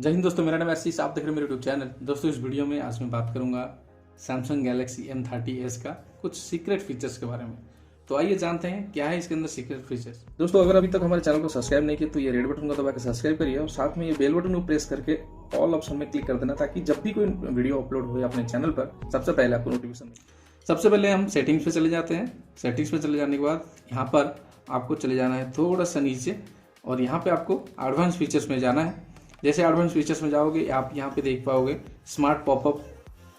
जय हिंद दोस्तों, मेरा नाम आशीष, आप देख रहे हैं मेरे यूट्यूब चैनल। दोस्तों इस वीडियो में आज मैं बात करूंगा सैमसंग गैलेक्सी M30s का कुछ सीक्रेट फीचर्स के बारे में। तो आइए जानते हैं क्या है इसके अंदर सीक्रेट फीचर्स। दोस्तों अगर अभी तक हमारे चैनल को सब्सक्राइब नहीं किया तो ये रेड बटन को दबा के सब्सक्राइब करिए और साथ में ये बेल बटन को प्रेस करके ऑल ऑप्शन में क्लिक कर देना, ताकि जब भी कोई वीडियो अपलोड हो अपने चैनल पर सबसे पहले आपको नोटिफिकेशन मिले। सबसे पहले हम सेटिंग्स पे चले जाते हैं। सेटिंग्स पे चले जाने के बाद यहाँ पर आपको चले जाना है थोड़ा सा नीचे और यहाँ पे आपको एडवांस फीचर्स में जाना है। जैसे एडवांस फीचर्स में जाओगे आप यहाँ पे देख पाओगे स्मार्ट पॉपअप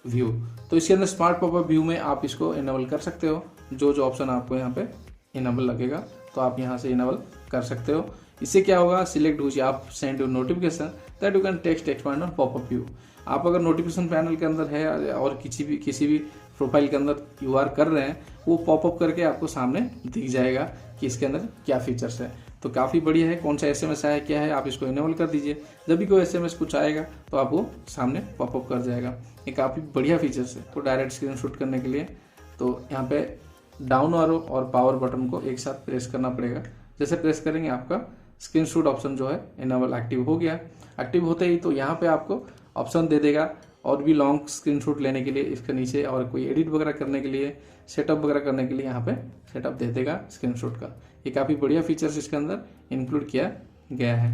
व्यू। तो इसके अंदर स्मार्ट पॉपअप व्यू में आप इसको इनेबल कर सकते हो। जो जो ऑप्शन आपको यहाँ पे इनेबल लगेगा तो आप यहाँ से इनेबल कर सकते हो। इससे क्या होगा, सिलेक्ट हुई आप send your notification that you can text expand on popup view. आप अगर नोटिफिकेशन पैनल के अंदर है और किसी भी प्रोफाइल के अंदर यूआर कर रहे हैं, वो पॉपअप करके आपको सामने दिख जाएगा कि इसके अंदर क्या फीचर्स है। तो काफ़ी बढ़िया है। कौन सा SMS आया क्या है आप इसको इनेबल कर दीजिए। जब भी कोई SMS कुछ आएगा तो आपको सामने पॉपअप कर जाएगा। ये काफ़ी बढ़िया फीचर्स है। तो डायरेक्ट स्क्रीनशॉट करने के लिए तो यहाँ पे डाउन एरो और पावर बटन को एक साथ प्रेस करना पड़ेगा। जैसे प्रेस करेंगे आपका स्क्रीनशॉट ऑप्शन जो है इनेबल एक्टिव हो गया। एक्टिव होते ही तो यहाँ पे आपको ऑप्शन दे देगा और भी लॉन्ग स्क्रीनशॉट लेने के लिए इसके नीचे, और कोई एडिट वगैरह करने के लिए, सेटअप वगैरह करने के लिए यहाँ पे सेटअप दे देगा स्क्रीनशॉट का। ये काफ़ी बढ़िया फीचर्स इसके अंदर इंक्लूड किया गया है।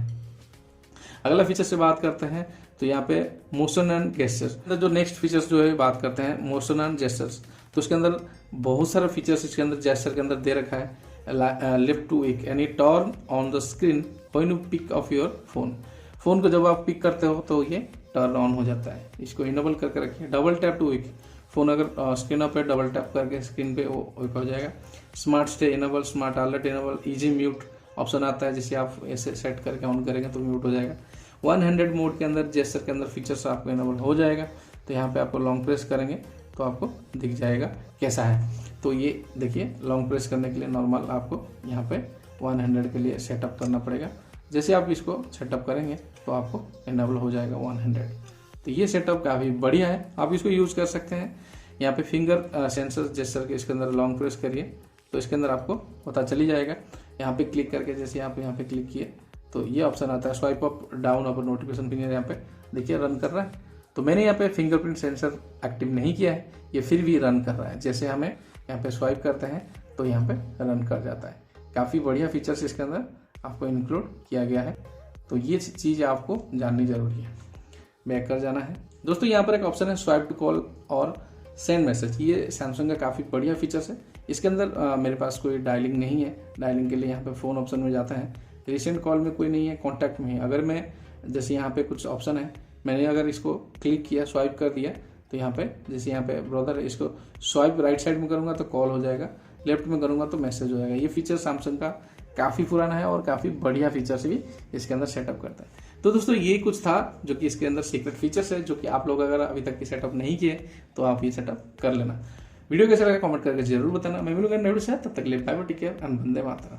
अगला फीचर से बात करते हैं तो यहाँ पे मोशन एंड जेस्चर्स। जो नेक्स्ट फीचर्स जो है बात करते हैं मोशन एंड जेस्चर्स। तो उसके अंदर बहुत सारा फीचर्स इसके अंदर जेस्चर के अंदर दे रखा है। Lift to wake any turn on the screen when you pick off your phone. Phone को जब आप पिक करते हो तो ये टर्न ऑन हो जाता है। इसको इनेबल करके रखिए। Double tap to wake, phone अगर स्क्रीन पे डबल टैप करके स्क्रीन पे वो हो जाएगा। Smart stay enable, smart alert enable, easy mute option आता है, जिसे आप ऐसे सेट करके ऑन करेंगे तो म्यूट हो जाएगा। 100 मोड के अंदर जेस्चर के अंदर फीचर्स आपको इनेबल हो जाएगा। तो यहाँ पे आपको लॉन्ग प्रेस करेंगे तो आपको दिख जाएगा कैसा है। तो ये देखिए, लॉन्ग प्रेस करने के लिए नॉर्मल आपको यहाँ पे 100 के लिए सेटअप करना पड़ेगा। जैसे आप इसको सेटअप करेंगे तो आपको इनेबल हो जाएगा 100। तो ये सेटअप काफ़ी बढ़िया है, आप इसको यूज़ कर सकते हैं। यहाँ पे फिंगर सेंसर जेस्चर के इसके अंदर लॉन्ग प्रेस करिए तो इसके अंदर आपको पता चली जाएगा। यहाँ पे क्लिक करके जैसे आप यहाँ पे क्लिक किए तो ये ऑप्शन आता है स्वाइप अप डाउन अपर नोटिफिकेशन फिंगर। यहाँ पे देखिए रन कर रहा है। तो मैंने यहाँ पे फिंगरप्रिंट सेंसर एक्टिव नहीं किया है, ये फिर भी रन कर रहा है। जैसे हमें यहाँ पे स्वाइप करते हैं तो यहाँ पे रन कर जाता है। काफ़ी बढ़िया फीचर्स इसके अंदर आपको इंक्लूड किया गया है। तो ये चीज़ आपको जाननी जरूरी है। बैक कर जाना है। दोस्तों यहाँ पर एक ऑप्शन है स्वाइप टू कॉल और सेंड मैसेज। ये सैमसंग का काफ़ी बढ़िया फीचर्स है। इसके अंदर मेरे पास कोई डायलिंग नहीं है। डायलिंग के लिए यहाँ पे फ़ोन ऑप्शन में जाता है। रिसेंट कॉल में कोई नहीं है, कॉन्टैक्ट में है। अगर मैं जैसे यहाँ पे कुछ ऑप्शन है, मैंने अगर इसको क्लिक किया, स्वाइप कर दिया तो यहाँ पे जैसे यहाँ पे ब्रदर, इसको स्वाइप राइट साइड में करूँगा तो कॉल हो जाएगा, लेफ्ट में करूँगा तो मैसेज हो जाएगा। ये फीचर सैमसंग का काफ़ी पुराना है और काफ़ी बढ़िया फीचर्स भी इसके अंदर सेटअप करता है। तो दोस्तों ये कुछ था जो कि इसके अंदर सीक्रेट फीचर्स है, जो कि आप लोग अगर अभी तक की सेटअप नहीं किए तो आप ये सेटअप कर लेना। वीडियो कैसा लगा कमेंट करके जरूर बताना। मैं मिलूंगा नेक्स्ट से, तब तक के लिए bye bye, take care and Vande Mataram.